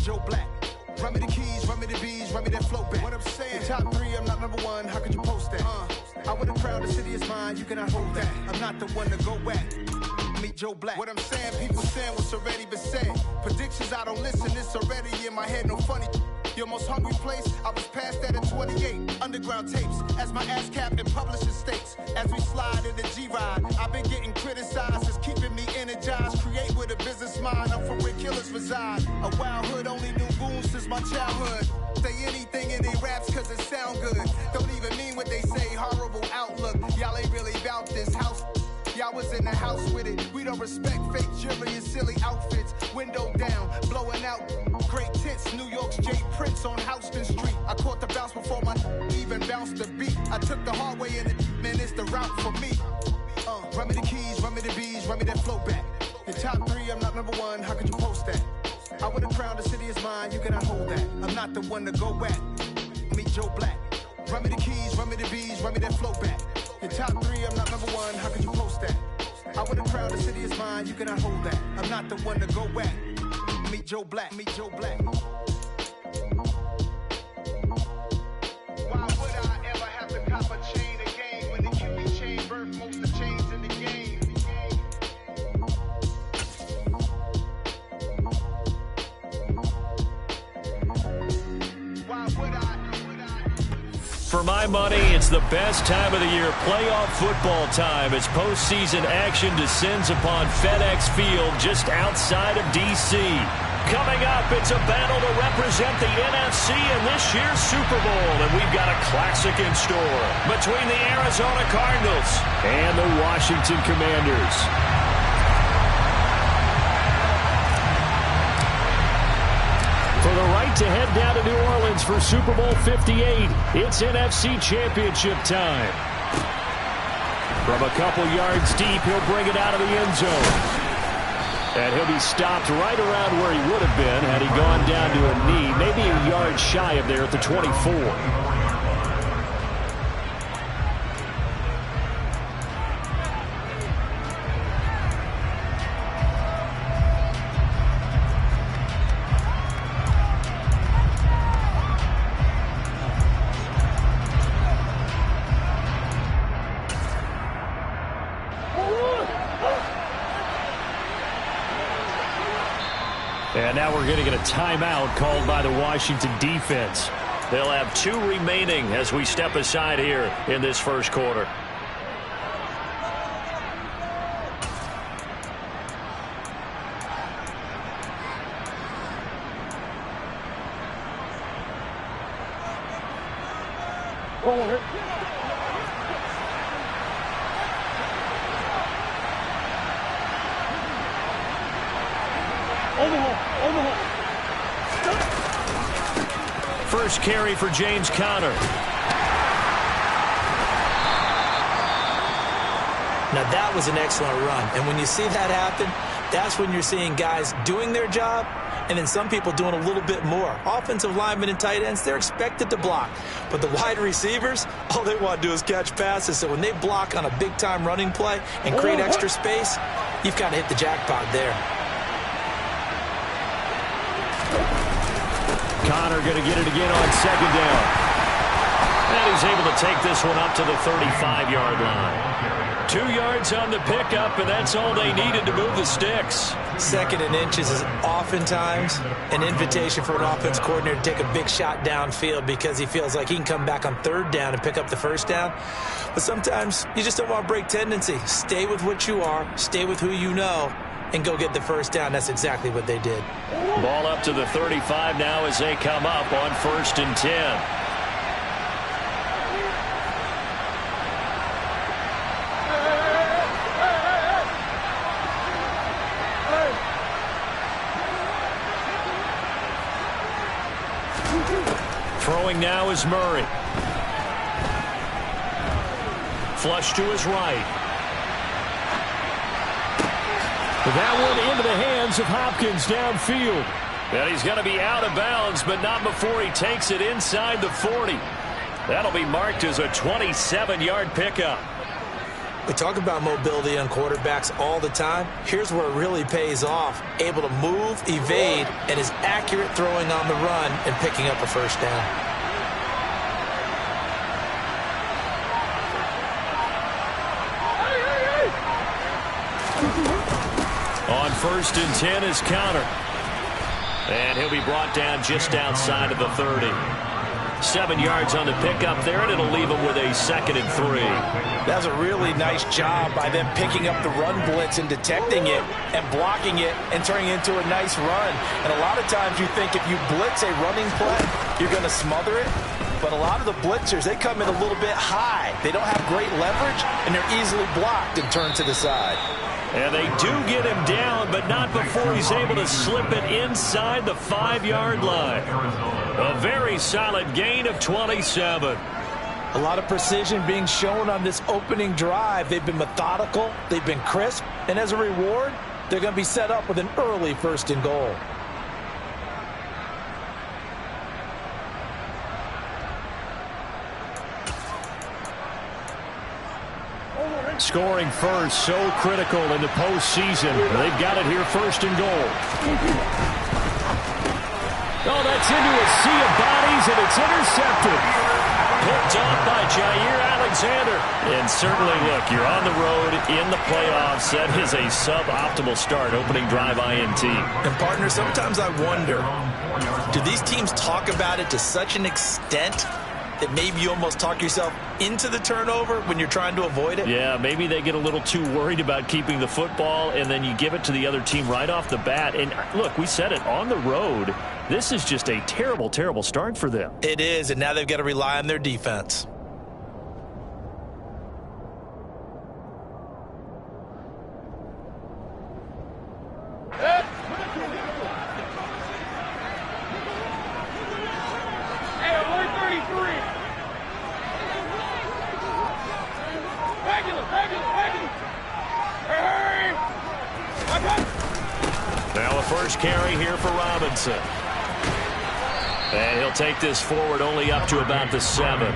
Joe Black. Run me the keys, run me the bees, run me that flow back. What I'm saying, the top 3, I'm not number 1, how could you post that? I would have proud the city is mine, you cannot hold that. I'm not the one to go at. Meet Joe Black. What I'm saying, people saying what's already been said. Predictions, I don't listen, it's already in my head, no funny. Your most hungry place, I was past that at 28. Underground tapes, as my ass cap in publishing states. As we slide in the G-Ride, I've been getting criticized, it's keeping me energized. Create with a business mind, I'm from where killers reside. A wild hood, only knew goons since my childhood. Say anything in they raps cause it sound good. Don't even mean what they say, horrible outlook. Y'all ain't really about this house. Y'all was in the house with it. We don't respect fake jewelry and silly outfits. Window down, blowing out great tits. New York's J. Prince on Houston Street. I caught the bounce before my even bounced the beat. I took the hard way in it, man, it's the route for me. Run me the keys, run me the bees, run me that flow back. The top 3, I'm not number 1, how could you post that? I would have crowned the city is mine, you cannot hold that. I'm not the one to go at. Meet Joe Black. Run me the keys, run me the bees, run me that flow back. The top 3, I'm not number 1, how could you post that? I would have proud the city is mine, you cannot hold that. I'm not the one to go at. Meet Joe Black, meet Joe Black. Why would I ever have to cop a chain again when the QB chain birthed most of the chains in the game? Why would I? For my money, it's the best time of the year, playoff football time, as postseason action descends upon FedEx Field just outside of D.C. Coming up, it's a battle to represent the NFC in this year's Super Bowl, and we've got a classic in store between the Arizona Cardinals and the Washington Commanders. For the right to head down to New Orleans for Super Bowl 58, it's NFC Championship time. From a couple yards deep, he'll bring it out of the end zone. And he'll be stopped right around where he would have been had he gone down to a knee, maybe a yard shy of there at the 24. And now we're going to get a timeout called by the Washington defense. They'll have 2 remaining as we step aside here in this first quarter. First carry for James Conner. Now that was an excellent run. And when you see that happen, that's when you're seeing guys doing their job and then some people doing a little bit more. Offensive linemen and tight ends, they're expected to block. But the wide receivers, all they want to do is catch passes. So when they block on a big-time running play and create extra space, you've got to hit the jackpot there. Conner going to get it again on second down. And he's able to take this one up to the 35-yard line. 2 yards on the pickup, and that's all they needed to move the sticks. 2nd and inches is oftentimes an invitation for an offense coordinator to take a big shot downfield because he feels like he can come back on 3rd down and pick up the 1st down. But sometimes you just don't want to break tendency. Stay with what you are, stay with who you know, and go get the 1st down. That's exactly what they did. Ball up to the 35 now as they come up on 1st and 10. Throwing now is Murray. Flush to his right. That one into the hands of Hopkins downfield. And he's going to be out of bounds, but not before he takes it inside the 40. That'll be marked as a 27-yard pickup. We talk about mobility on quarterbacks all the time. Here's where it really pays off. Able to move, evade, and is accurate throwing on the run and picking up a first down. On 1st and 10 is counter. And he'll be brought down just outside of the 30. 7 yards on the pickup there, and it'll leave him with a 2nd and 3. That's a really nice job by them picking up the run blitz and detecting it and blocking it and turning it into a nice run. And a lot of times you think if you blitz a running play, you're going to smother it. But a lot of the blitzers, they come in a little bit high. They don't have great leverage, and they're easily blocked and turned to the side. And they do get him down, but not before he's able to slip it inside the 5-yard line. A very solid gain of 27. A lot of precision being shown on this opening drive. They've been methodical, they've been crisp, and as a reward, they're going to be set up with an early 1st and goal. Scoring first, so critical in the postseason. They've got it here 1st and goal. Oh, that's into a sea of bodies, and it's intercepted. Picked off by Jair Alexander. And certainly, look, you're on the road in the playoffs. That is a suboptimal start, opening drive INT. And, partner, sometimes I wonder, do these teams talk about it to such an extent that maybe you almost talk yourself into the turnover when you're trying to avoid it? Yeah, maybe they get a little too worried about keeping the football, and then you give it to the other team right off the bat. And look, we said it, on the road, this is just a terrible, terrible start for them. It is, and now they've got to rely on their defense. Now a first carry here for Robinson. And he'll take this forward only up to about the 7.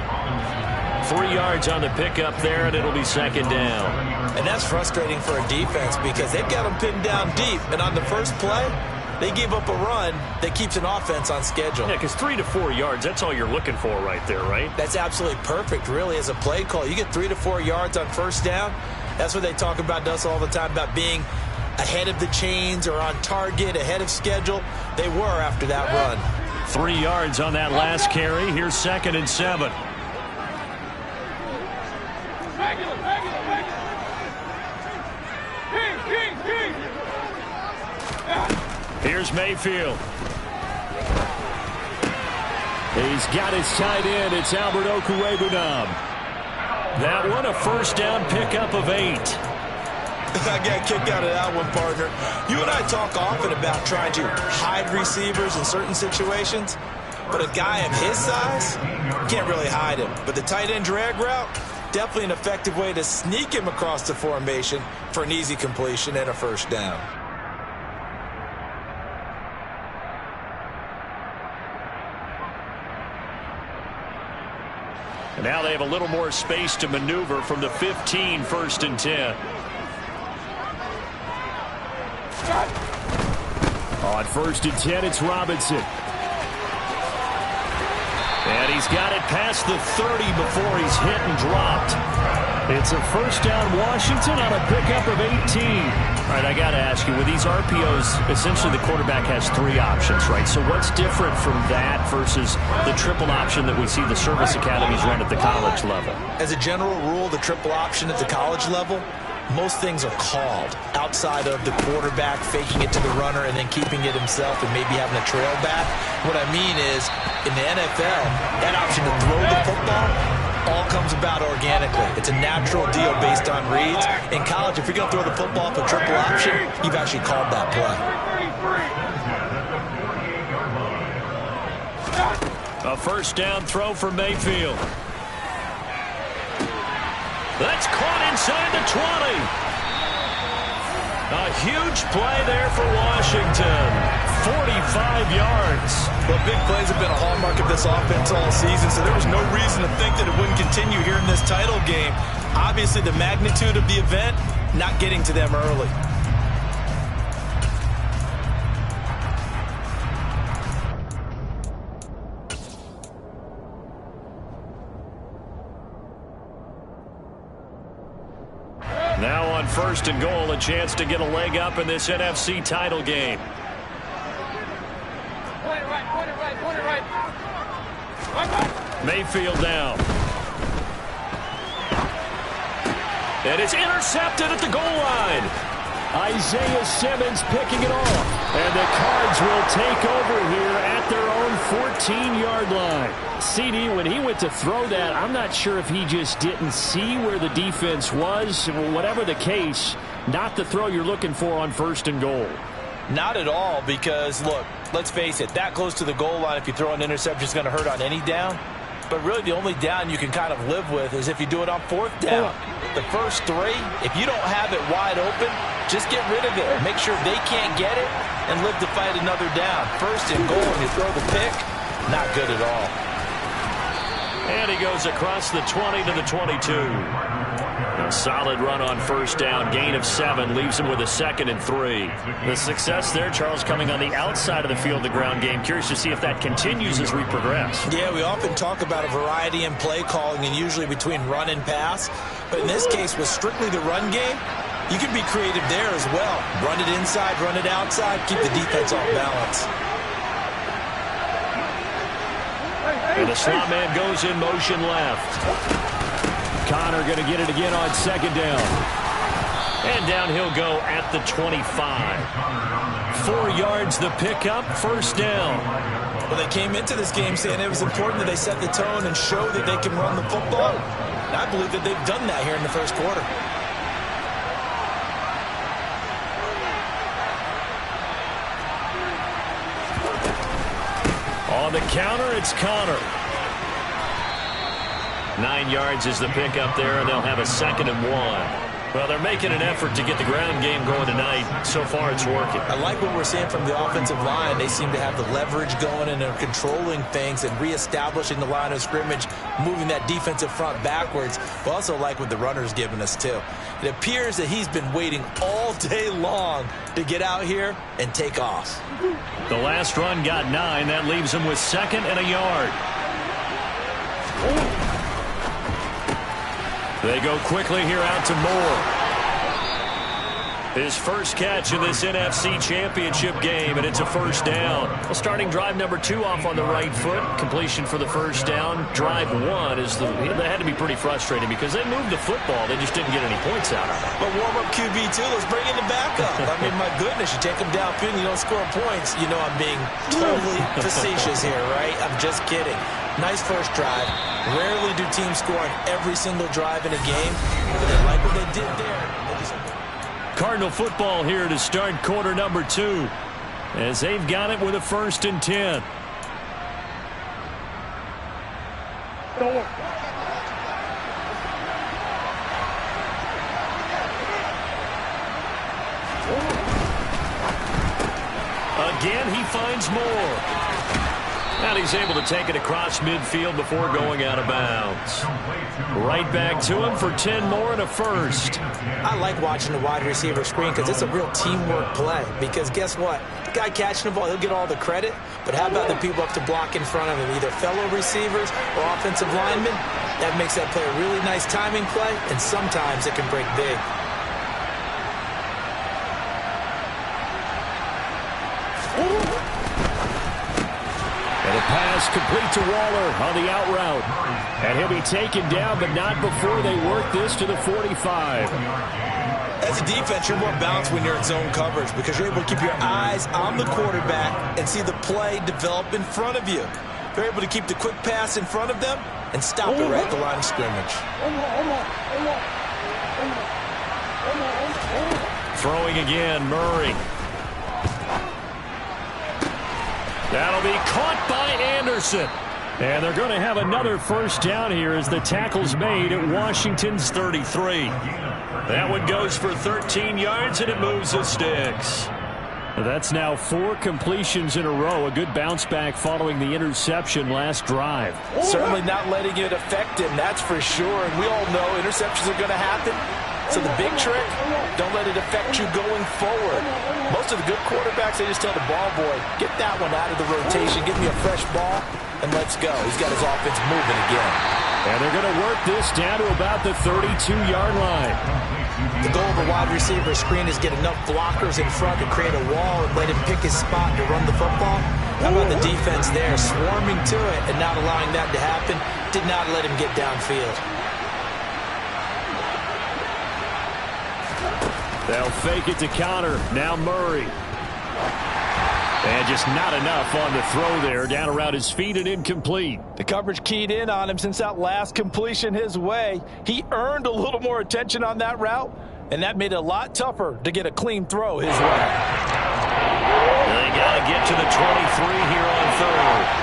3 yards on the pickup there, and it'll be 2nd down. And that's frustrating for a defense because they've got them pinned down deep. And on the first play, they give up a run that keeps an offense on schedule. Yeah, because 3 to 4 yards, that's all you're looking for right there, right? That's absolutely perfect, really, as a play call. You get 3 to 4 yards on 1st down. That's what they talk about to us all the time, about being ahead of the chains or on target, ahead of schedule. They were after that run. 3 yards on that last carry. Here's 2nd and 7. Here's Mayfield. He's got his tight end. It's Albert Okwuegbunam. That one, a 1st down pickup of 8. I got a kick out of that one, partner. You and I talk often about trying to hide receivers in certain situations, but a guy of his size can't really hide him. But the tight end drag route, definitely an effective way to sneak him across the formation for an easy completion and a 1st down. And now they have a little more space to maneuver from the 15, 1st and 10. On 1st and 10, it's Robinson. And he's got it past the 30 before he's hit and dropped. It's a 1st down Washington on a pickup of 18. All right, I got to ask you, with these RPOs, essentially the quarterback has 3 options, right? So what's different from that versus the triple option that we see the service academies run at the college level? As a general rule, the triple option at the college level, most things are called outside of the quarterback faking it to the runner and then keeping it himself and maybe having a trail back. What I mean is, in the NFL, that option to throw the football all comes about organically. It's a natural deal based on reads. In college, if you're going to throw the football for triple option, you've actually called that play. A 1st down throw for Mayfield. That's caught inside the 20. A huge play there for Washington. 45 yards. Well, big plays have been a hallmark of this offense all season, so there was no reason to think that it wouldn't continue here in this title game. Obviously, the magnitude of the event, not getting to them early. Now on 1st and goal, a chance to get a leg up in this NFC title game. Mayfield down. And it's intercepted at the goal line. Isaiah Simmons picking it off. And the Cards will take over here at their own 14-yard line. CD, when he went to throw that, I'm not sure if he just didn't see where the defense was. Whatever the case, not the throw you're looking for on 1st and goal. Not at all, because, look, let's face it, that close to the goal line, if you throw an interception, is going to hurt on any down. But really, the only down you can kind of live with is if you do it on 4th down. The first 3, if you don't have it wide open, just get rid of it. Make sure they can't get it and live to fight another down. 1st and goal, and you throw the pick, not good at all. And he goes across the 20 to the 22. A solid run on 1st down. Gain of 7 leaves him with a 2nd and 3. The success there, Charles, coming on the outside of the field, the ground game. Curious to see if that continues as we progress. Yeah, we often talk about a variety in play calling and usually between run and pass. But in this case, with strictly the run game, you can be creative there as well. Run it inside, run it outside, keep the defense off balance. And the slot man goes in motion left. Connor going to get it again on 2nd down. And down he'll go at the 25. 4 yards the pickup, 1st down. Well, they came into this game saying it was important that they set the tone and show that they can run the football. And I believe that they've done that here in the 1st quarter. On the counter, it's Connor. 9 yards is the pickup there, and they'll have a 2nd and 1. Well, they're making an effort to get the ground game going tonight. So far, it's working. I like what we're seeing from the offensive line. They seem to have the leverage going and are controlling things and reestablishing the line of scrimmage, moving that defensive front backwards. But also like what the runner's giving us, too. It appears that he's been waiting all day long to get out here and take off. The last run got 9. That leaves him with 2nd and a yard. They go quickly here out to Moore. His first catch in this NFC Championship game, and it's a 1st down. Well, starting drive number 2 off on the right foot. Completion for the 1st down. Drive 1 is that had to be pretty frustrating because they moved the football. They just didn't get any points out of it. But warm-up QB, too. Let's bring in the backup. I mean, my goodness, you take them downfield and you don't score points. You know I'm being totally facetious here, right? I'm just kidding. Nice first drive. Rarely do teams score on every single drive in a game, but they like what they did there. Cardinal football here to start quarter number 2 as they've got it with a 1st and 10. Again, he finds Moore. And he's able to take it across midfield before going out of bounds. Right back to him for 10 more and a 1st. I like watching the wide receiver screen because it's a real teamwork play. Because guess what? The guy catching the ball, he'll get all the credit. But how about the people up to block in front of him, either fellow receivers or offensive linemen? That makes that play a really nice timing play, and sometimes it can break big. And a pass complete to Waller on the out route. And he'll be taken down, but not before they work this to the 45. As a defense, you're more balanced when you're in zone coverage because you're able to keep your eyes on the quarterback and see the play develop in front of you. You're able to keep the quick pass in front of them and stop it right at the line of scrimmage. Throwing again, Murray. That'll be caught by Anderson. And they're going to have another 1st down here as the tackle's made at Washington's 33. That one goes for 13 yards, and it moves the sticks. That's now 4 completions in a row. A good bounce back following the interception last drive. Certainly not letting it affect him, that's for sure. And we all know interceptions are going to happen. So the big trick, don't let it affect you going forward. Most of the good quarterbacks, they just tell the ball boy, get that one out of the rotation, give me a fresh ball, and let's go. He's got his offense moving again. And they're going to work this down to about the 32-yard line. The goal of a wide receiver screen is get enough blockers in front to create a wall and let him pick his spot to run the football. How about the defense there, swarming to it and not allowing that to happen? Did not let him get downfield. They'll fake it to counter. Now Murray. And just not enough on the throw there. Down around his feet and incomplete. The coverage keyed in on him since that last completion his way. He earned a little more attention on that route, and that made it a lot tougher to get a clean throw his way. They got to get to the 23 here on third.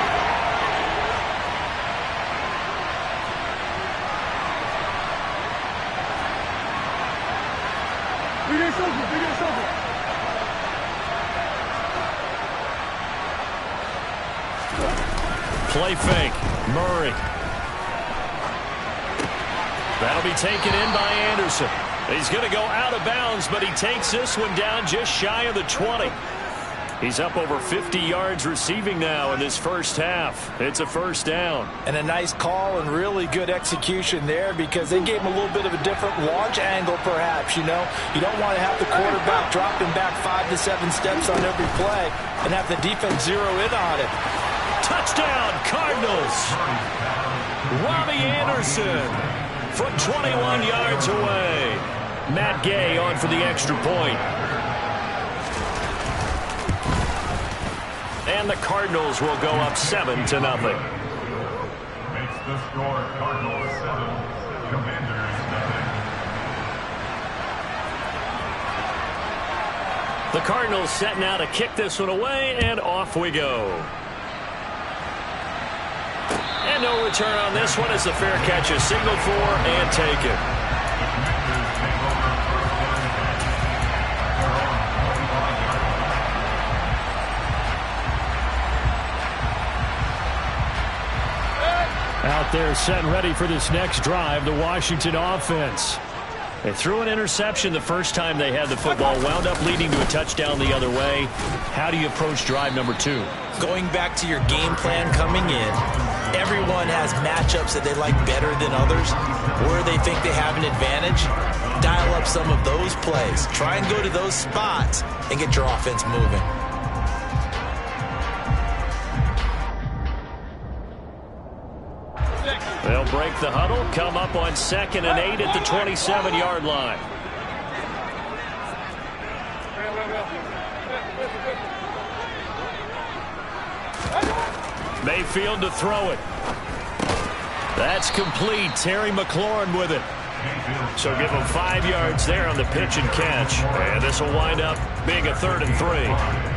Play fake. Murray. That'll be taken in by Anderson. He's going to go out of bounds, but he takes this one down just shy of the 20. He's up over 50 yards receiving now in this first half. It's a first down. And a nice call and really good execution there because they gave him a little bit of a different launch angle perhaps, you know. You don't want to have the quarterback dropping back 5 to 7 steps on every play and have the defense zero in on it. Touchdown, Cardinals. Robbie Anderson from 21 yards away. Matt Gay on for the extra point. And the Cardinals will go up 7-0. Makes the score Cardinals 7, Commanders 7. The Cardinals set now to kick this one away, and off we go. And no return on this one as the fair catch is signaled for and taken. Out there set and ready for this next drive, the Washington offense. They threw an interception the first time they had the football, wound up leading to a touchdown the other way. How do you approach drive number 2? Going back to your game plan coming in, everyone has matchups that they like better than others, where they think they have an advantage. Dial up some of those plays. Try and go to those spots and get your offense moving. They'll break the huddle, come up on 2nd and 8 at the 27-yard line. Mayfield to throw it. That's complete. Terry McLaurin with it. So give him 5 yards there on the pitch and catch. And this will wind up being a 3rd and 3.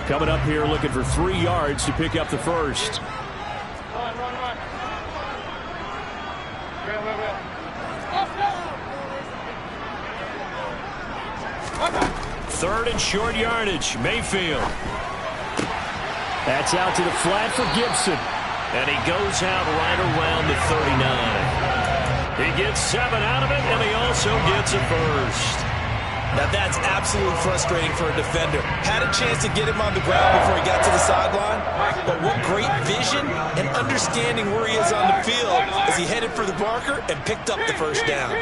Coming up here looking for 3 yards to pick up the first. Third and short yardage. Mayfield. That's out to the flat for Gibson. And he goes out right around the 39. He gets 7 out of it, and he also gets a first. Now that's absolutely frustrating for a defender. Had a chance to get him on the ground before he got to the sideline, but what great vision and understanding where he is on the field as he headed for the marker and picked up the first down.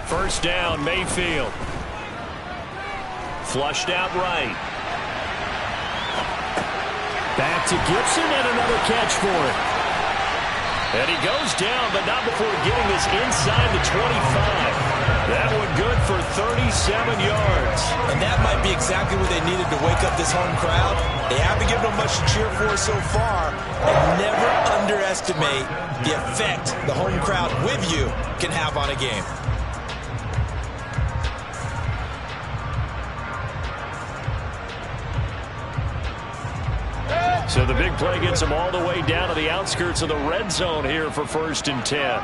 First down, Mayfield. Flushed out right. Back to Gibson and another catch for it. And he goes down, but not before getting this inside the 25. That one good for 37 yards. And that might be exactly what they needed to wake up this home crowd. They haven't given them much to cheer for so far. And never underestimate the effect the home crowd with you can have on a game. So the big play gets them all the way down to the outskirts of the red zone here for 1st and 10.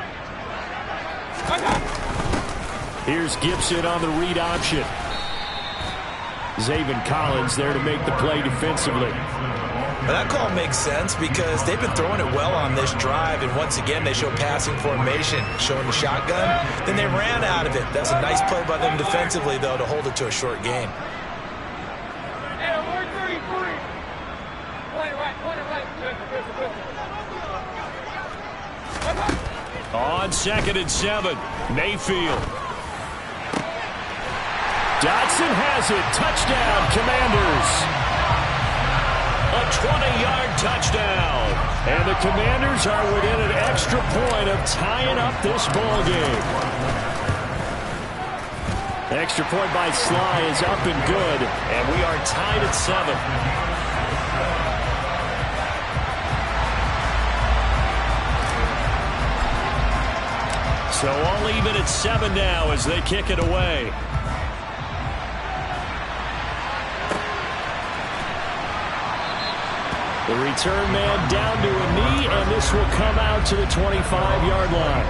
Here's Gibson on the read option. Zaven Collins there to make the play defensively. Well, that call makes sense because they've been throwing it well on this drive, and once again they show passing formation, showing the shotgun. Then they ran out of it. That's a nice play by them defensively, though, to hold it to a short gain. On 2nd and 7, Mayfield. Dotson has it. Touchdown, Commanders. A 20-yard touchdown. And the Commanders are within an extra point of tying up this ball game. Extra point by Sly is up and good. And we are tied at 7. So all even at 7 now as they kick it away. The return man down to a knee, and this will come out to the 25-yard line.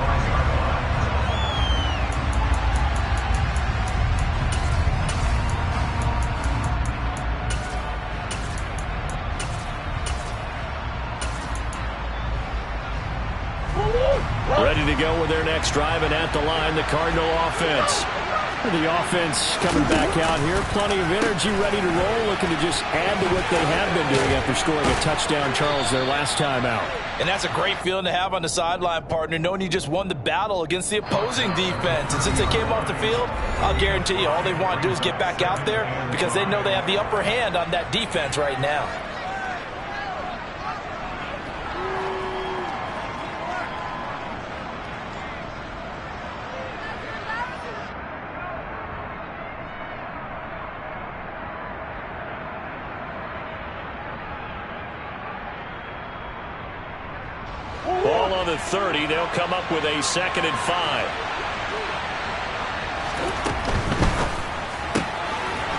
Ready to go with their next drive, and at the line, the Cardinal offense. The offense coming back out here. Plenty of energy, ready to roll, looking to just add to what they have been doing after scoring a touchdown, Charles, their last time out. And that's a great feeling to have on the sideline, partner, knowing you just won the battle against the opposing defense. And since they came off the field, I'll guarantee you all they want to do is get back out there because they know they have the upper hand on that defense right now. Ball on the 30. They'll come up with a 2nd and 5.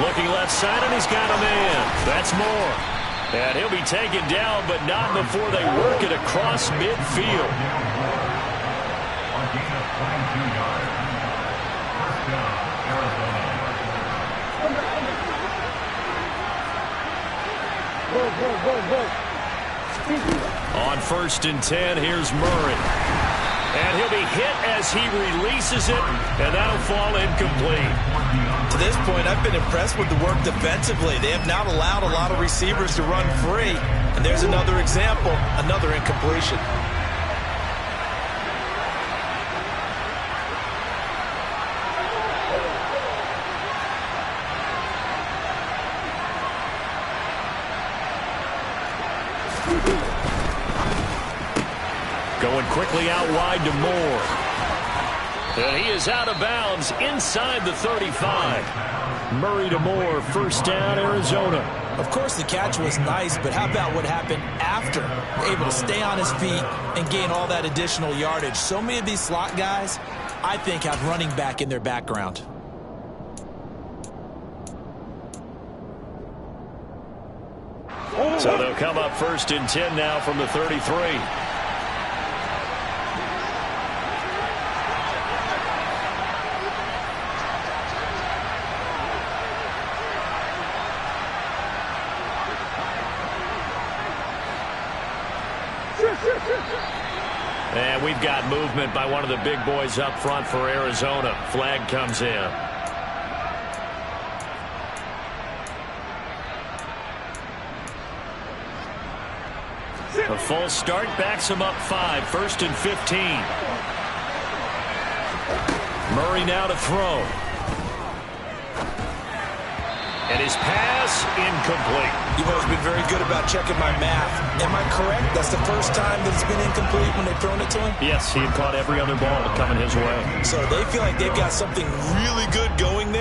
Looking left side, and he's got a man. That's Moore. And he'll be taken down, but not before they work it across midfield. On gain of 22 yards. First down, Arizona. On 1st and 10, here's Murray. And he'll be hit as he releases it, and that'll fall incomplete. To this point, I've been impressed with the work defensively. They have not allowed a lot of receivers to run free. And there's another example, another incompletion. Going quickly out wide to Moore. And he is out of bounds inside the 35. Murray to Moore, 1st down, Arizona. Of course, the catch was nice, but how about what happened after? Able to stay on his feet and gain all that additional yardage. So many of these slot guys, I think, have running back in their background. So they'll come up 1st and 10 now from the 33. And we've got movement by one of the big boys up front for Arizona. Flag comes in. A full start backs him up 5. 1st and 15. Murray now to throw. And his pass incomplete. You've always been very good about checking my math. Am I correct? That's the first time that it's been incomplete when they've thrown it to him? Yes, he had caught every other ball coming his way. So they feel like they've got something really good going there.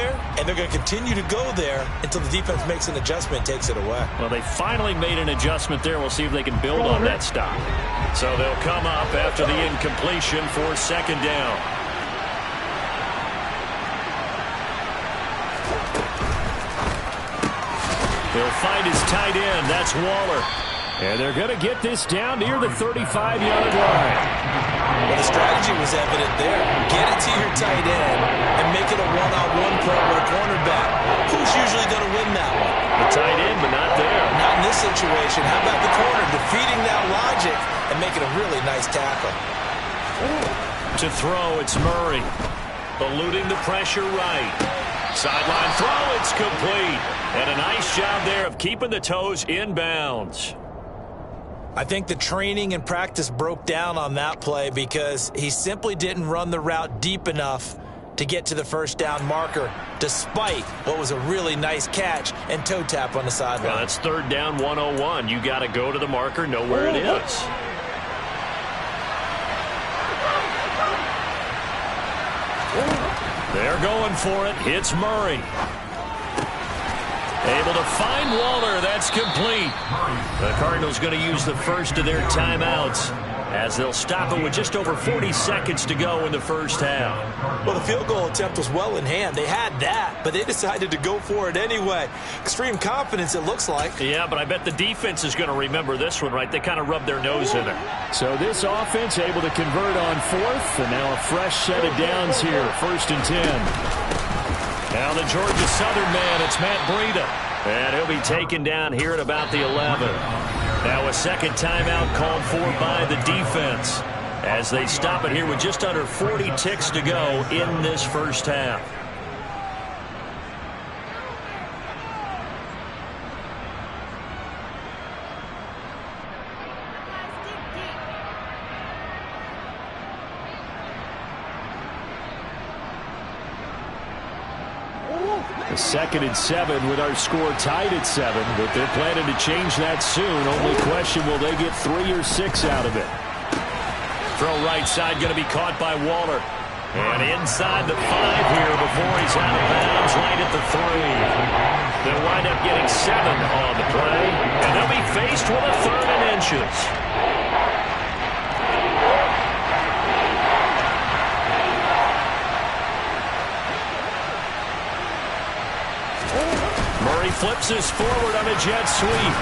they're going to continue to go there until the defense makes an adjustment and takes it away. Well, they finally made an adjustment there. We'll see if they can build on that stop. So they'll come up after the incompletion for second down. He'll find his tight end. That's Waller. And they're going to get this down near the 35-yard line. Well, the strategy was evident there. Get it to your tight end and make it a one-on-one play with a cornerback. Who's usually going to win that one? The tight end, but not there. Not in this situation. How about the corner defeating that logic and making a really nice tackle? To throw, it's Murray. Eluding the pressure right. Sideline throw, it's complete. And a nice job there of keeping the toes in bounds. I think the training and practice broke down on that play because he simply didn't run the route deep enough to get to the first down marker, despite what was a really nice catch and toe tap on the sideline. Well, that's third down 101. You got to go to the marker, know where it is. They're going for it. Hits Murray. Able to find Waller. That's complete. The Cardinals going to use the first of their timeouts as they'll stop it with just over 40 seconds to go in the first half. Well, the field goal attempt was well in hand. They had that, but they decided to go for it anyway. Extreme confidence, it looks like. Yeah, but I bet the defense is going to remember this one, right? They kind of rubbed their nose in it. So this offense able to convert on fourth, and now a fresh set of downs here, 1st and 10. Now the Georgia Southern man, it's Matt Breida. And he'll be taken down here at about the 11. Now a second timeout called for by the defense as they stop it here with just under 40 ticks to go in this first half. A 2nd and 7 with our score tied at 7, but they're planning to change that soon. Only question, will they get 3 or 6 out of it? Throw right side going to be caught by Waller. And inside the 5 here before he's out of bounds right at the 3. They'll wind up getting 7 on the play, and they'll be faced with a 3rd and inches. Murray flips this forward on a jet sweep.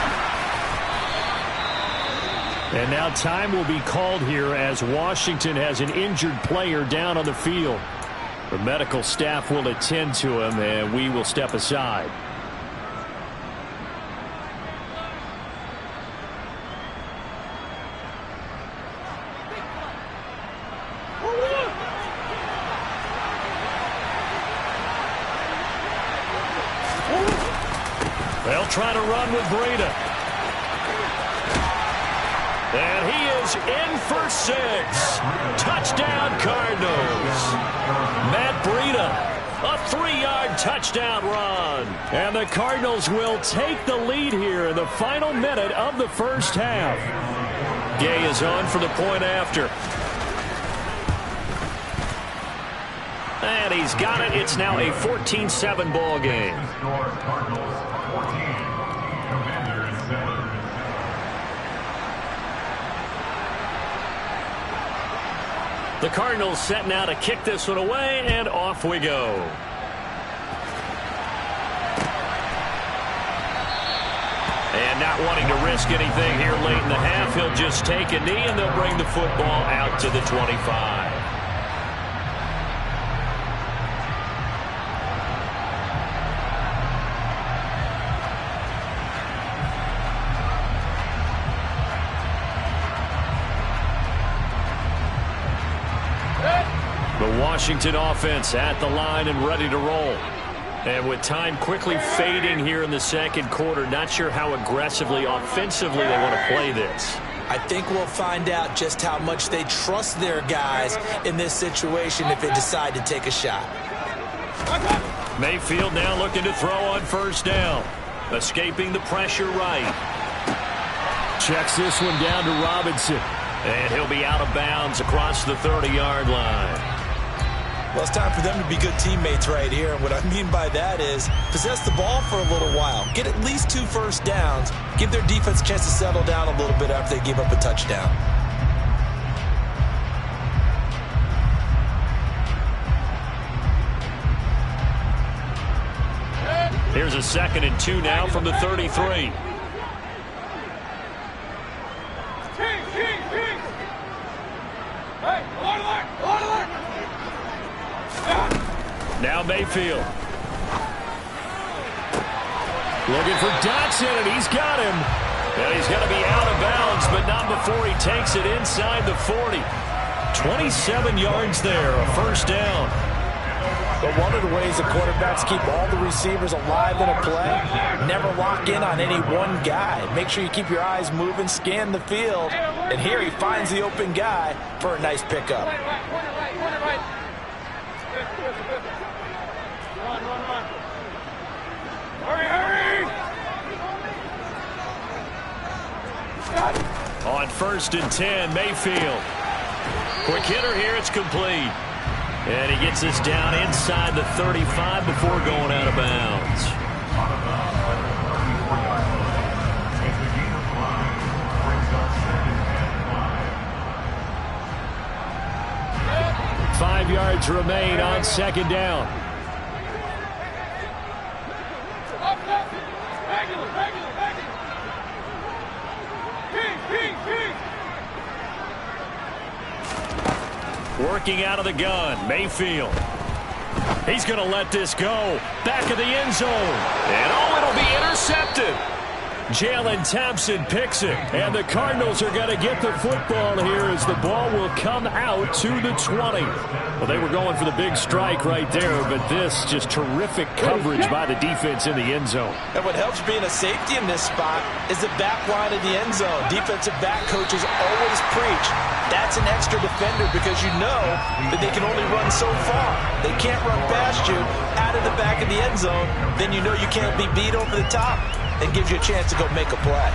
And now time will be called here as Washington has an injured player down on the field. The medical staff will attend to him, and we will step aside. They'll try to run with Breida. And he is in for 6. Touchdown, Cardinals. Matt Breida, a 3-yard touchdown run. And the Cardinals will take the lead here in the final minute of the first half. Gay is on for the point after. And he's got it. It's now a 14-7 ball game. The Cardinals setting out to kick this one away, and off we go. And not wanting to risk anything here late in the half, he'll just take a knee, and they'll bring the football out to the 25. The Washington offense at the line and ready to roll. And with time quickly fading here in the second quarter, not sure how aggressively, offensively they want to play this. I think we'll find out just how much they trust their guys in this situation if they decide to take a shot. Mayfield now looking to throw on first down. Escaping the pressure right. Checks this one down to Robinson. And he'll be out of bounds across the 30-yard line. Well, it's time for them to be good teammates right here. And what I mean by that is possess the ball for a little while. Get at least 2 first downs. Give their defense a chance to settle down a little bit after they give up a touchdown. Here's a 2nd and 2 now from the 33. Now Mayfield. Looking for Dotson, and he's got him. And he's going to be out of bounds, but not before he takes it inside the 40. 27 yards there, a first down. But one of the ways the quarterbacks keep all the receivers alive in a play, never lock in on any one guy. Make sure you keep your eyes moving, scan the field. And here he finds the open guy for a nice pickup. On 1st and 10, Mayfield. Quick hitter here, it's complete. And he gets us down inside the 35 before going out of bounds. 5 yards remain on 2nd down. Working out of the gun, Mayfield. He's going to let this go. Back of the end zone. And it'll be intercepted. Jalen Thompson picks it. And the Cardinals are going to get the football here as the ball will come out to the 20. Well, they were going for the big strike right there, but this just terrific coverage by the defense in the end zone. And what helps being a safety in this spot is the back line of the end zone. Defensive back coaches always preach. That's an extra defender because you know that they can only run so far. They can't run past you out of the back of the end zone. Then you know you can't be beat over the top. It gives you a chance to go make a play.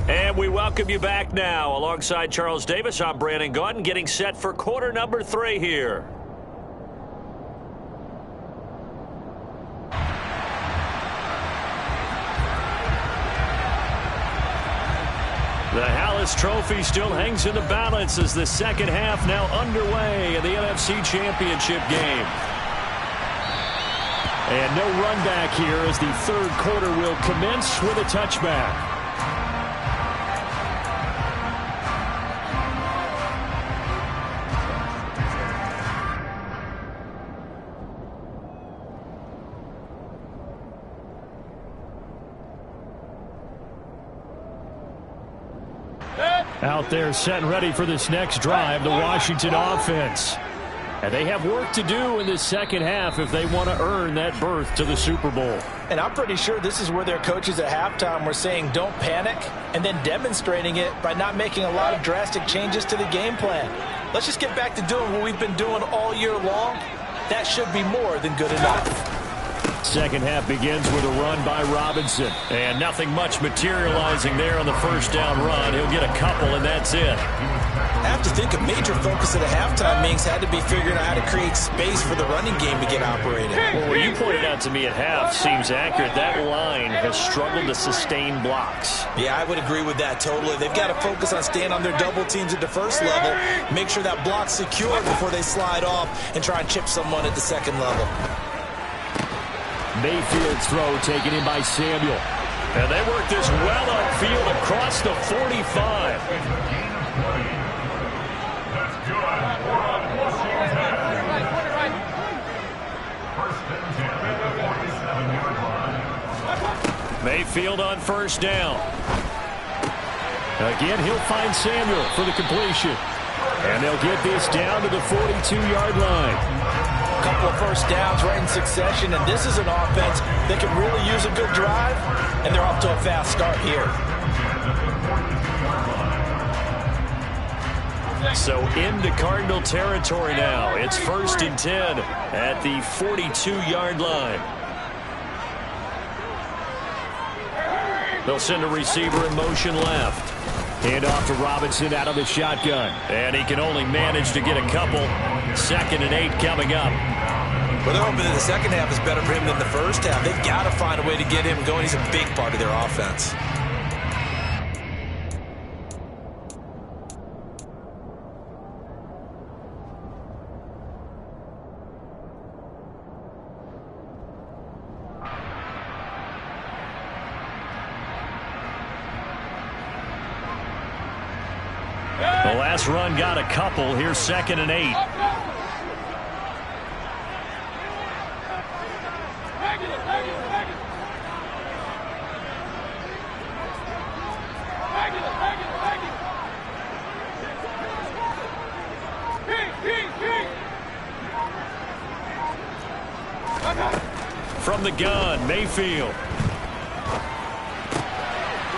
And we welcome you back now. Alongside Charles Davis, I'm Brandon Gaudin, getting set for quarter number 3 here. The Hallis Trophy still hangs in the balance as the second half now underway in the NFC Championship game. And no run back here as the third quarter will commence with a touchback. Out there set and ready for this next drive, the Washington offense. And they have work to do in this second half if they want to earn that berth to the Super Bowl. And I'm pretty sure this is where their coaches at halftime were saying don't panic and then demonstrating it by not making a lot of drastic changes to the game plan. Let's just get back to doing what we've been doing all year long. That should be more than good enough. Second half begins with a run by Robinson. And nothing much materializing there on the first down run. He'll get a couple, and that's it. I have to think a major focus at a halftime meetings had to be figuring out how to create space for the running game to get operated. Well, what you pointed out to me at half seems accurate. That line has struggled to sustain blocks. Yeah, I would agree with that totally. They've got to focus on staying on their double teams at the first level, make sure that block's secure before they slide off and try and chip someone at the second level. Mayfield's throw taken in by Samuel. And they work this well upfield across the 45. Mayfield on first down. Again, he'll find Samuel for the completion. And they'll get this down to the 42-yard line. Couple of first downs right in succession, and this is an offense that can really use a good drive, and they're off to a fast start here. So into Cardinal territory now. It's 1st and 10 at the 42-yard line. They'll send a receiver in motion left. Hand off to Robinson out of the shotgun. And he can only manage to get a couple. 2nd and 8 coming up. Well, they're hoping that the second half is better for him than the first half. They've got to find a way to get him going. He's a big part of their offense. The last run got a couple. Here's 2nd and 8. From the gun, Mayfield.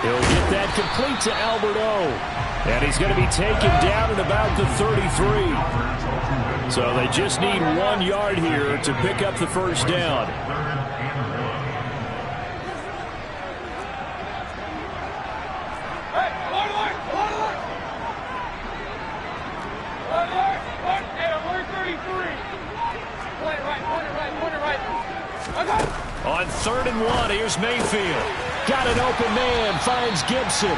He'll get that complete to Alberto. And he's going to be taken down at about the 33. So they just need 1 yard here to pick up the first down. On 3rd and 1, here's Mayfield. Got an open man, finds Gibson.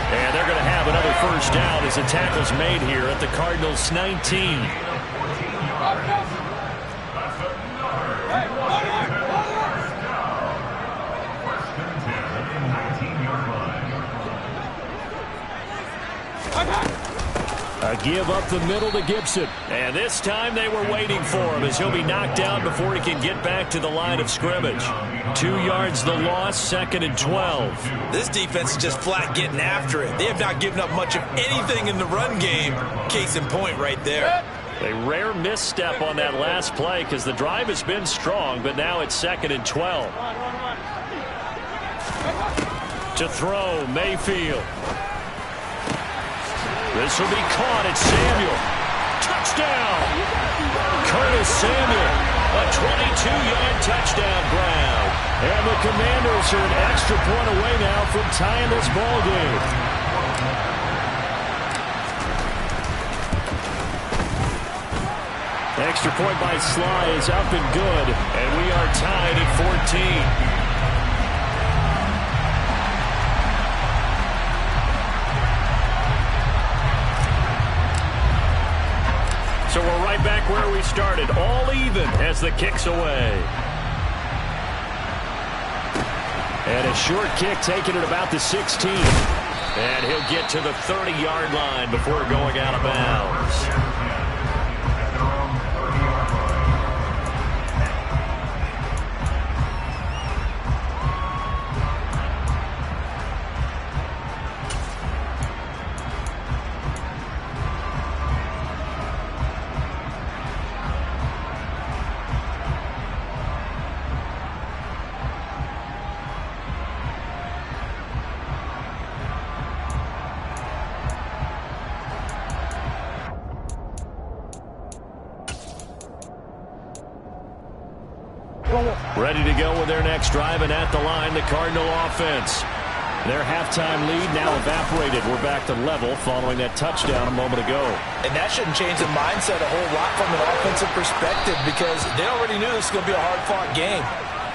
And they're going to have another first down as the tackle's made here at the Cardinals' 19. A give up the middle to Gibson. And this time they were waiting for him as he'll be knocked down before he can get back to the line of scrimmage. 2 yards the loss, 2nd and 12. This defense is just flat getting after it. They have not given up much of anything in the run game. Case in point right there. A rare misstep on that last play because the drive has been strong, but now it's 2nd and 12. To throw, Mayfield. This will be caught at Samuel. Touchdown! Curtis Samuel, a 22-yard touchdown grab. And the Commanders are an extra point away now from tying this ball game. Extra point by Sly is up and good, and we are tied at 14. So we're right back where we started, all even as the kick's away. And a short kick taken at about the 16. And he'll get to the 30-yard line before going out of bounds. Ready to go with their next drive, and at the line, the Cardinal offense. Their halftime lead now evaporated. We're back to level following that touchdown a moment ago. And that shouldn't change the mindset a whole lot from an offensive perspective because they already knew this was going to be a hard-fought game.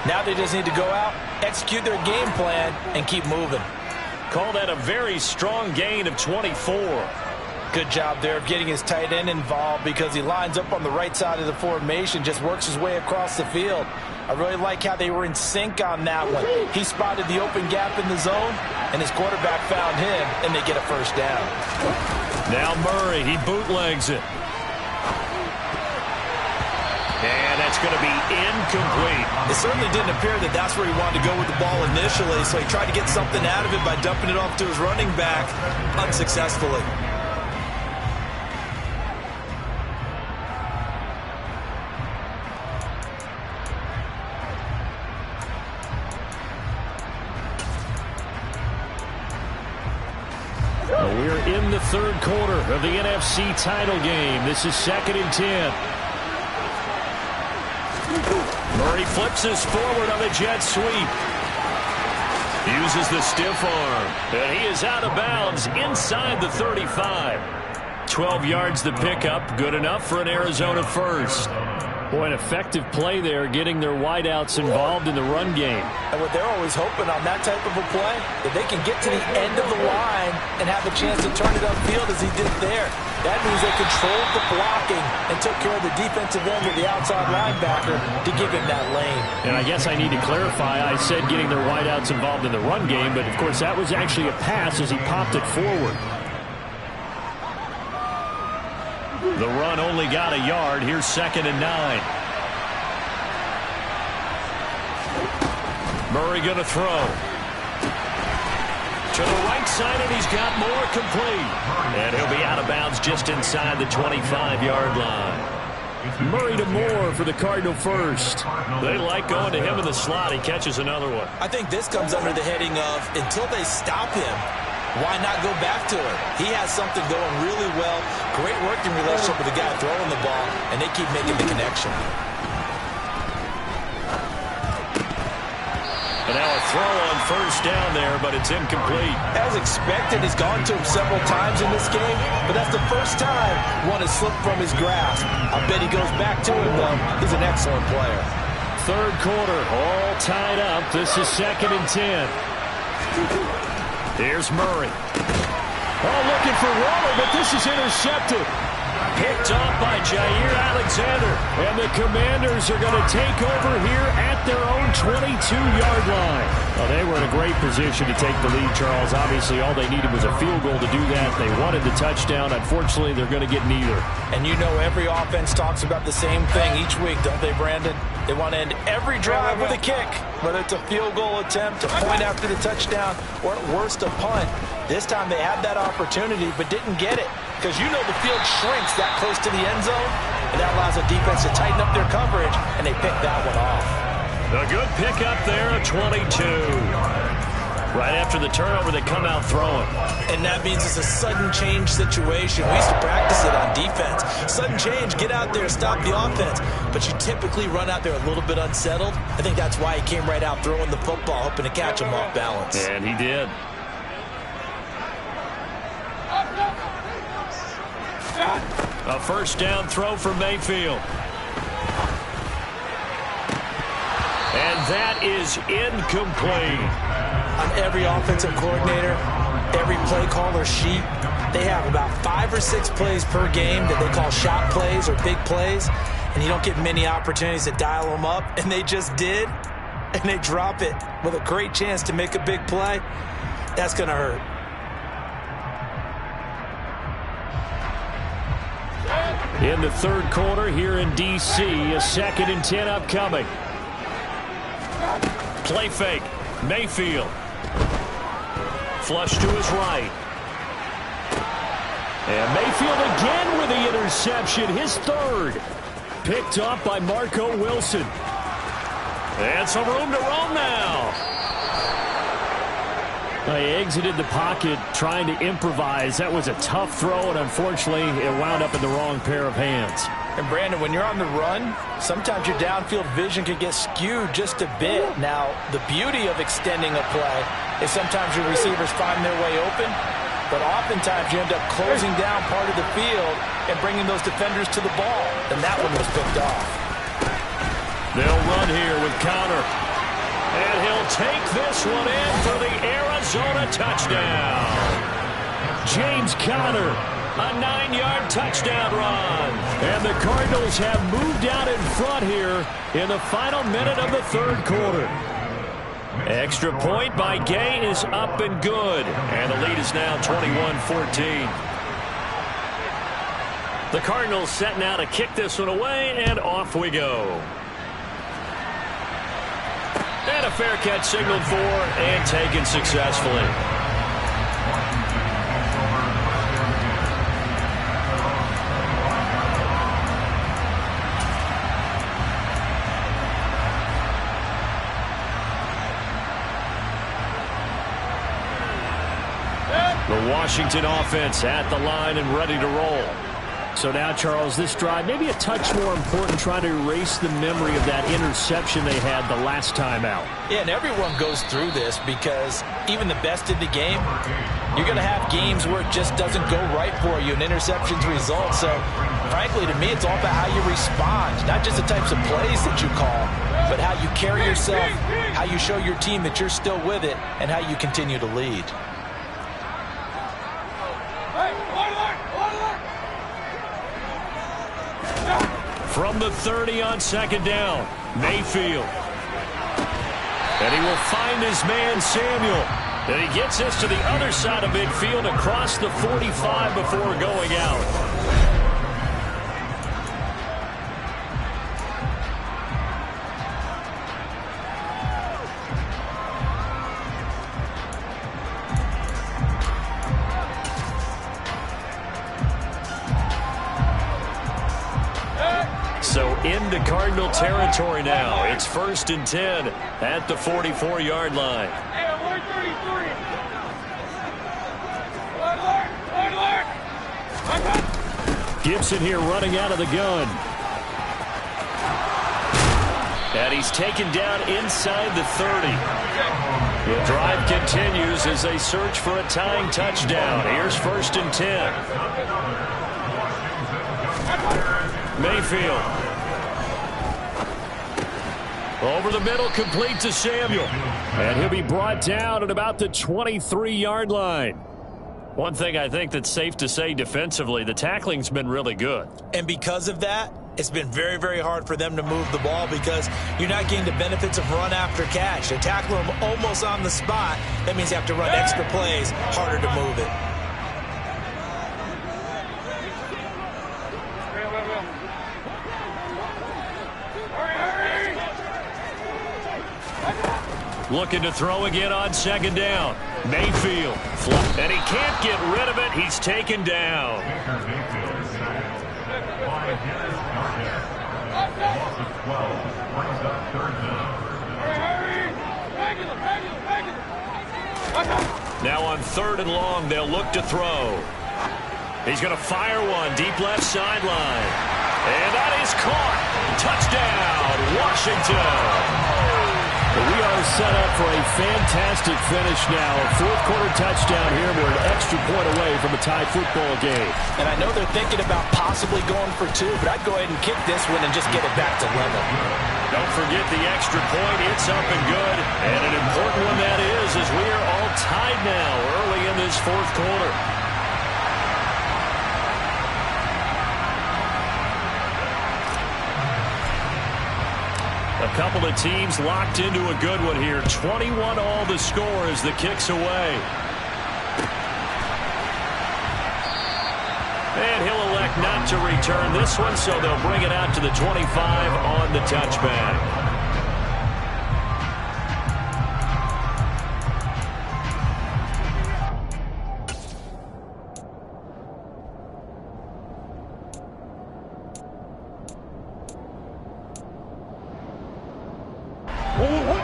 Now they just need to go out, execute their game plan, and keep moving. Call that a very strong gain of 24. Good job there of getting his tight end involved because he lines up on the right side of the formation, just works his way across the field. I really like how they were in sync on that one. He spotted the open gap in the zone, and his quarterback found him, and they get a first down. Now Murray, he bootlegs it. And that's going to be incomplete. It certainly didn't appear that that's where he wanted to go with the ball initially, so he tried to get something out of it by dumping it off to his running back unsuccessfully. We're in the third quarter of the NFC title game. This is 2nd and 10. Murray flips this forward on a jet sweep. Uses the stiff arm. And he is out of bounds inside the 35. 12 yards to pick up. Good enough for an Arizona first. Boy, an effective play there, getting their wideouts involved in the run game. And what they're always hoping on that type of a play, that they can get to the end of the line and have a chance to turn it upfield as he did there. That means they controlled the blocking and took care of the defensive end of the outside linebacker to give him that lane. And I guess I need to clarify, I said getting their wideouts involved in the run game, but of course that was actually a pass as he popped it forward. The run only got a yard. Here's 2nd and 9. Murray going to throw. To the right side, and he's got more complete. And he'll be out of bounds just inside the 25-yard line. Murray to Moore for the Cardinal first. They like going to him in the slot. He catches another one. I think this comes under the heading of until they stop him, why not go back to it? He has something going really well. Great working relationship with the guy throwing the ball, and they keep making the connection. And now a throw on first down there, but it's incomplete. As expected, he's gone to him several times in this game, but that's the first time one has slipped from his grasp. I bet he goes back to him, though. He's an excellent player. Third quarter, all tied up. This is 2nd and 10. Here's Murray. Oh, looking for Waller, but this is intercepted. Picked off by Jair Alexander. And the Commanders are going to take over here at their own 22-yard line. Well, they were in a great position to take the lead, Charles. Obviously, all they needed was a field goal to do that. They wanted the touchdown. Unfortunately, they're going to get neither. And you know every offense talks about the same thing each week, don't they, Brandon? They want to end every drive with a kick, whether it's a field goal attempt, a point after the touchdown, or at worst a punt. This time they had that opportunity but didn't get it because you know the field shrinks that close to the end zone, and that allows the defense to tighten up their coverage, and they picked that one off. A good pick up there, a 22. Right after the turnover, they come out throwing. And that means it's a sudden change situation. We used to practice it on defense. Sudden change, get out there, stop the offense. But you typically run out there a little bit unsettled. I think that's why he came right out throwing the football, hoping to catch him off balance. And he did. A first down throw for Mayfield. And that is incomplete. On every offensive coordinator, every play caller sheet, they have about 5 or 6 plays per game that they call shot plays or big plays, and you don't get many opportunities to dial them up, and they just did, and they drop it with a great chance to make a big play. That's going to hurt. In the third quarter here in D.C., a 2nd and 10 upcoming. Play fake. Mayfield. Flush to his right. And Mayfield again with the interception, his third. Picked off by Marco Wilson. And some room to roam now. He exited the pocket trying to improvise. That was a tough throw, and unfortunately, it wound up in the wrong pair of hands. And Brandon, when you're on the run, sometimes your downfield vision can get skewed just a bit. Now, the beauty of extending a play is sometimes your receivers find their way open, but oftentimes you end up closing down part of the field and bringing those defenders to the ball. And that one was picked off. They'll run here with Conner. And he'll take this one in for the Arizona touchdown. James Conner, a 9-yard touchdown run. And the Cardinals have moved out in front here in the final minute of the third quarter. Extra point by Gay is up and good. And the lead is now 21-14. The Cardinals setting out to kick this one away, and off we go. And a fair catch signaled for and taken successfully. The Washington offense at the line and ready to roll. So now, Charles, this drive maybe a touch more important, trying to erase the memory of that interception they had the last time out. Yeah, and everyone goes through this because even the best in the game, you're going to have games where it just doesn't go right for you, and interceptions result. So, frankly, to me, it's all about how you respond, not just the types of plays that you call, but how you carry yourself, how you show your team that you're still with it, and how you continue to lead. From the 30 on second down, Mayfield. And he will find his man, Samuel. And he gets us to the other side of midfield across the 45 before going out. So into Cardinal territory now. It's 1st and 10 at the 44-yard line. Gibson here running out of the gun. And he's taken down inside the 30. The drive continues as they search for a tying touchdown. Here's 1st and 10. Mayfield. Over the middle, complete to Samuel. And he'll be brought down at about the 23-yard line. One thing I think that's safe to say defensively, the tackling's been really good. And because of that, it's been very, very hard for them to move the ball because you're not getting the benefits of run after catch. They tackle them almost on the spot. That means you have to run extra plays, harder to move it. Looking to throw again on second down. Mayfield. And he can't get rid of it. He's taken down. Now on 3rd and long, they'll look to throw. He's going to fire one deep left sideline. And that is caught. Touchdown, Washington. We are set up for a fantastic finish now. A fourth-quarter touchdown here. We're an extra point away from a tie football game. And I know they're thinking about possibly going for 2, but I'd go ahead and kick this one and just get it back to level. Don't forget the extra point. It's up and good. And an important one that is, as we are all tied now early in this fourth quarter. A couple of teams locked into a good one here. 21 all the score as the kick's away. And he'll elect not to return this one, so they'll bring it out to the 25 on the touchback.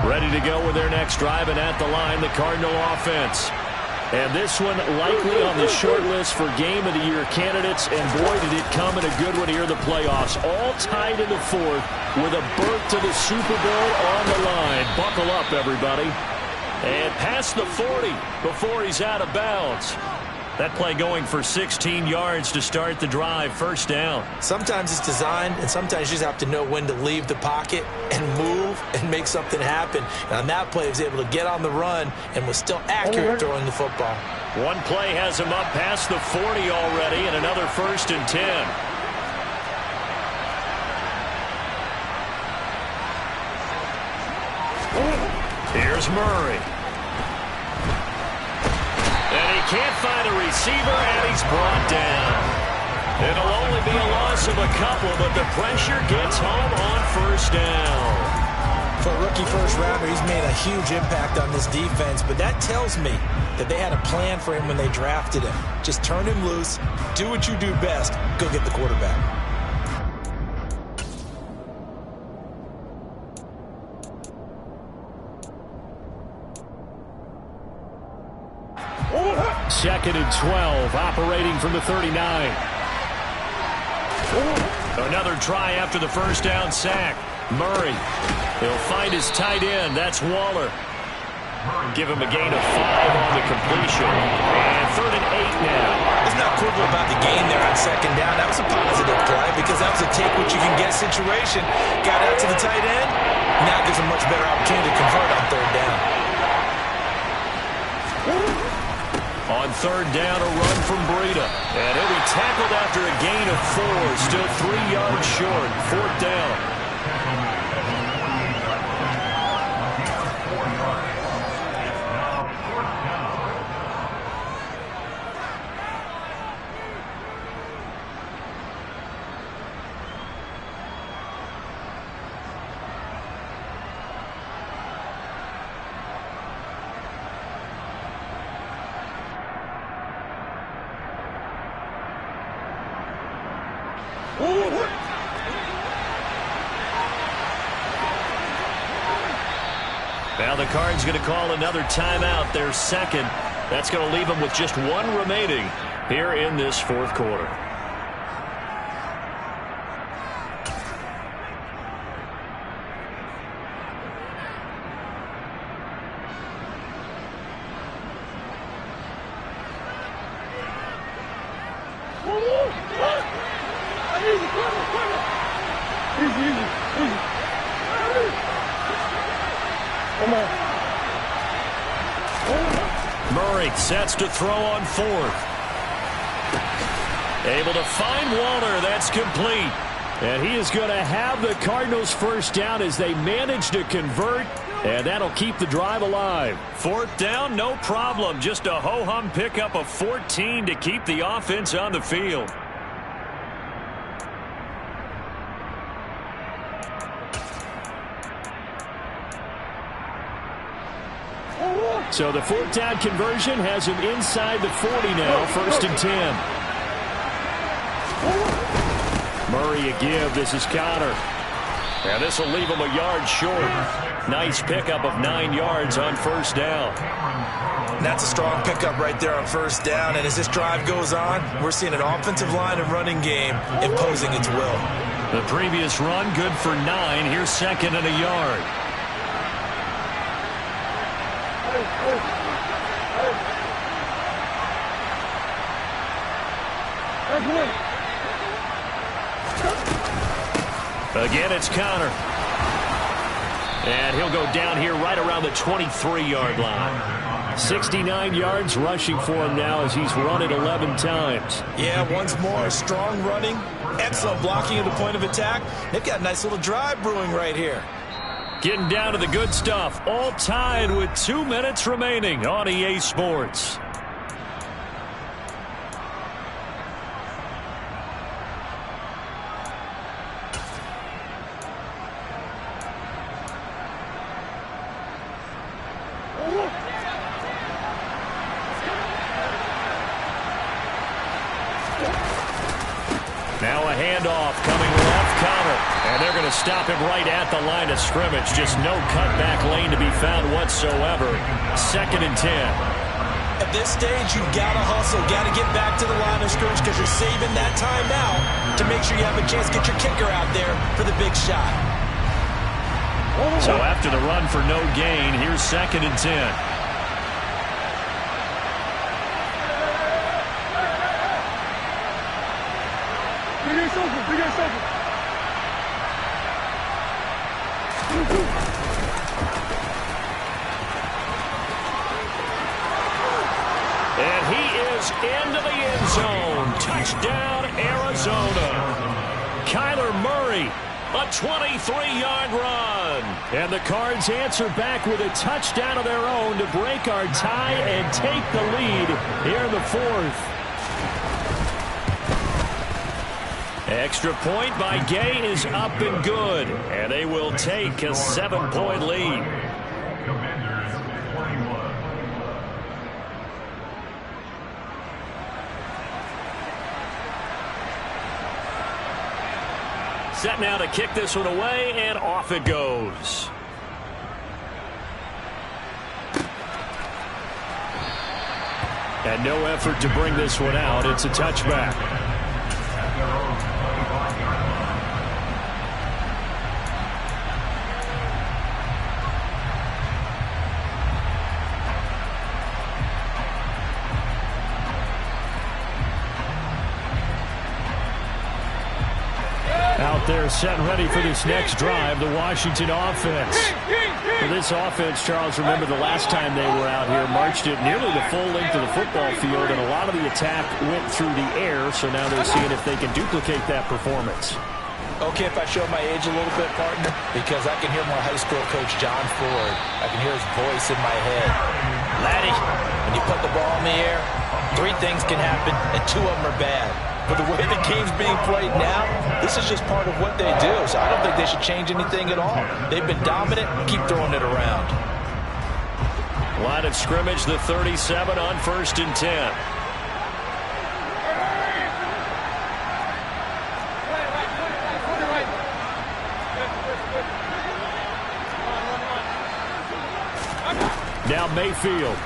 Ready to go with their next drive, and at the line, the Cardinal offense. And this one likely on the short list for Game of the Year candidates, and boy, did it come in a good one here in the playoffs. All tied in the fourth with a berth to the Super Bowl on the line. Buckle up, everybody. And past the 40 before he's out of bounds. That play going for 16 yards to start the drive, 1st down. Sometimes it's designed, and sometimes you just have to know when to leave the pocket and move and make something happen. And on that play, he was able to get on the run and was still accurate throwing the football. One play has him up past the 40 already, and another 1st and 10. Here's Murray. Can't find a receiver, and he's brought down. It'll only be a loss of a couple, but the pressure gets home on 1st down. For a rookie first-rounder, he's made a huge impact on this defense, but that tells me that they had a plan for him when they drafted him. Just turn him loose, do what you do best, go get the quarterback. 2nd and 12, operating from the 39. Another try after the first down sack. Murray, he'll find his tight end. That's Waller. Give him a gain of 5 on the completion. And 3rd and 8 now. There's no quibble about the gain there on 2nd down. That was a positive play because that was a take-what-you-can-get situation. Got out to the tight end. Now gives him much better opportunity to convert on 3rd down. On 3rd down, a run from Breida. And he'll be tackled after a gain of 4. Still 3 yards short. 4th down. Now the Cards going to call another timeout, their 2nd. That's going to leave them with just 1 remaining here in this 4th quarter. Murray sets to throw on 4th. Able to find Waller. That's complete. And he is going to have the Cardinals' first down as they manage to convert. And that'll keep the drive alive. 4th down, no problem. Just a ho-hum pickup of 14 to keep the offense on the field. So the 4th down conversion has him inside the 40 now, 1st and 10. Murray a give. This is Connor. And this will leave him a yard short. Nice pickup of 9 yards on 1st down. That's a strong pickup right there on 1st down. And as this drive goes on, we're seeing an offensive line and running game imposing its will. The previous run good for 9. Here's 2nd and a yard. Again, it's Connor. And he'll go down here right around the 23-yard line. 69 yards rushing for him now as he's run it 11 times. Yeah, once more, strong running, excellent blocking at the point of attack. They've got a nice little drive brewing right here. Getting down to the good stuff. All tied with 2 minutes remaining on EA Sports. Now a handoff coming left, Connor. And they're going to stop him right at the line of scrimmage. Just no cutback lane to be found whatsoever. 2nd and 10. At this stage, you've got to hustle, got to get back to the line of scrimmage because you're saving that time out to make sure you have a chance to get your kicker out there for the big shot. So after the run for no gain, here's 2nd and 10. And he is into the end zone. Touchdown, Arizona. Kyler Murray, a 23-yard run. And the Cards answer back with a touchdown of their own to break our tie and take the lead here in the 4th. Extra point by Gay is up and good. And they will take a 7-point lead. Commanders 21. Set now to kick this one away, and off it goes. And no effort to bring this one out. It's a touchback. Out there set and ready for this next drive, the Washington offense. For this offense, Charles, remember the last time they were out here, marched it nearly the full length of the football field, and a lot of the attack went through the air, so now they're seeing if they can duplicate that performance. Okay, if I show my age a little bit, partner, because I can hear my high school coach, John Ford. I can hear his voice in my head. Laddie, when you put the ball in the air, 3 things can happen, and 2 of them are bad. But the way the game's being played now, this is just part of what they do. So I don't think they should change anything at all. They've been dominant. Keep throwing it around. Line of scrimmage, the 37 on 1st and 10. Now Mayfield.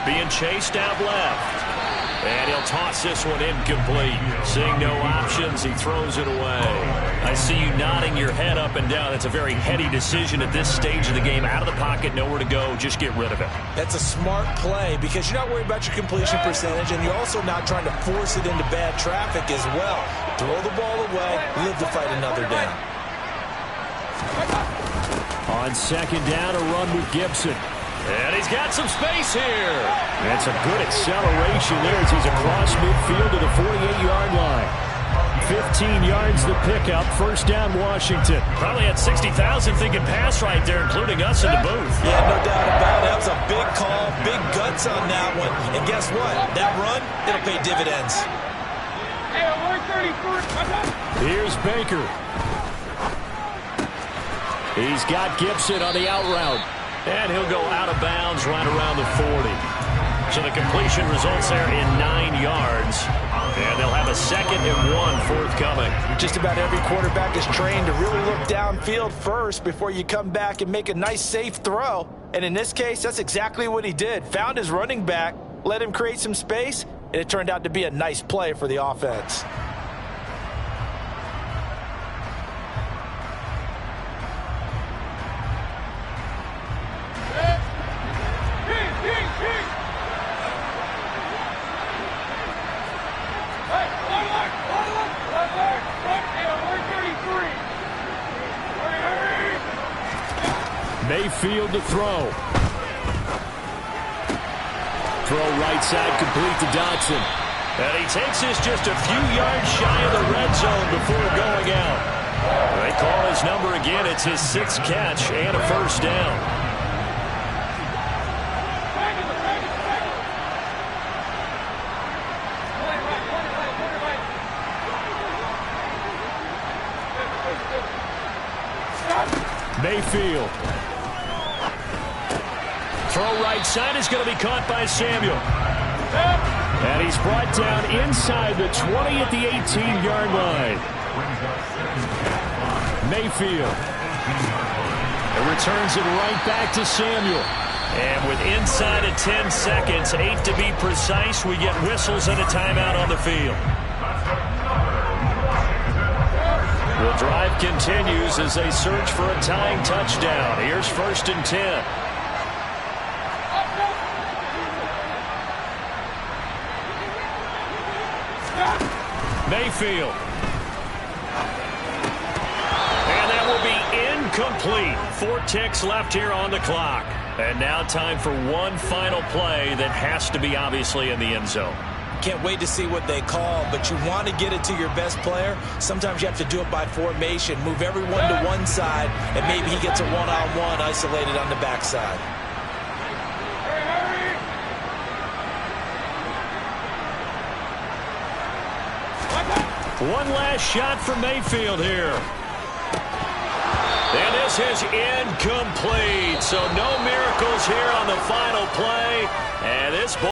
Being chased out left. And he'll toss this one incomplete. Seeing no options, he throws it away. I see you nodding your head up and down. It's a very heady decision at this stage of the game. Out of the pocket, nowhere to go. Just get rid of it. That's a smart play because you're not worried about your completion percentage, and you're also not trying to force it into bad traffic as well. Throw the ball away, live to fight another down. On 2nd down, a run with Gibson. And he's got some space here. And some good acceleration there as he's across midfield to the 48-yard line. 15 yards the pickup. 1st down, Washington. Probably had 60,000 thinking pass right there, including us in the booth. Yeah, no doubt about it. That was a big call, big guts on that one. And guess what? That run, it'll pay dividends. Here's Baker. He's got Gibson on the out route. And he'll go out of bounds right around the 40. So the completion results there in 9 yards. And they'll have a 2nd and 1 forthcoming. Just about every quarterback is trained to really look downfield first before you come back and make a nice, safe throw. And in this case, that's exactly what he did. Found his running back, let him create some space, and it turned out to be a nice play for the offense. Mayfield to throw. Throw right side, complete to Dotson. And he takes this just a few yards shy of the red zone before going out. They call his number again. It's his 6th catch and a 1st down. Mayfield. Throw right side is going to be caught by Samuel. And he's brought down inside the 20 at the 18-yard line. Mayfield. It returns it right back to Samuel. And with inside of 10 seconds, 8 to be precise, we get whistles and a timeout on the field. The drive continues as they search for a tying touchdown. Here's 1st and 10. Mayfield. And that will be incomplete. 4 ticks left here on the clock. And now time for one final play that has to be obviously in the end zone. Can't wait to see what they call, but you want to get it to your best player. Sometimes you have to do it by formation. Move everyone to one side, and maybe he gets a one-on-one isolated on the backside. One last shot for Mayfield here. And this is incomplete. So no miracles here on the final play. And this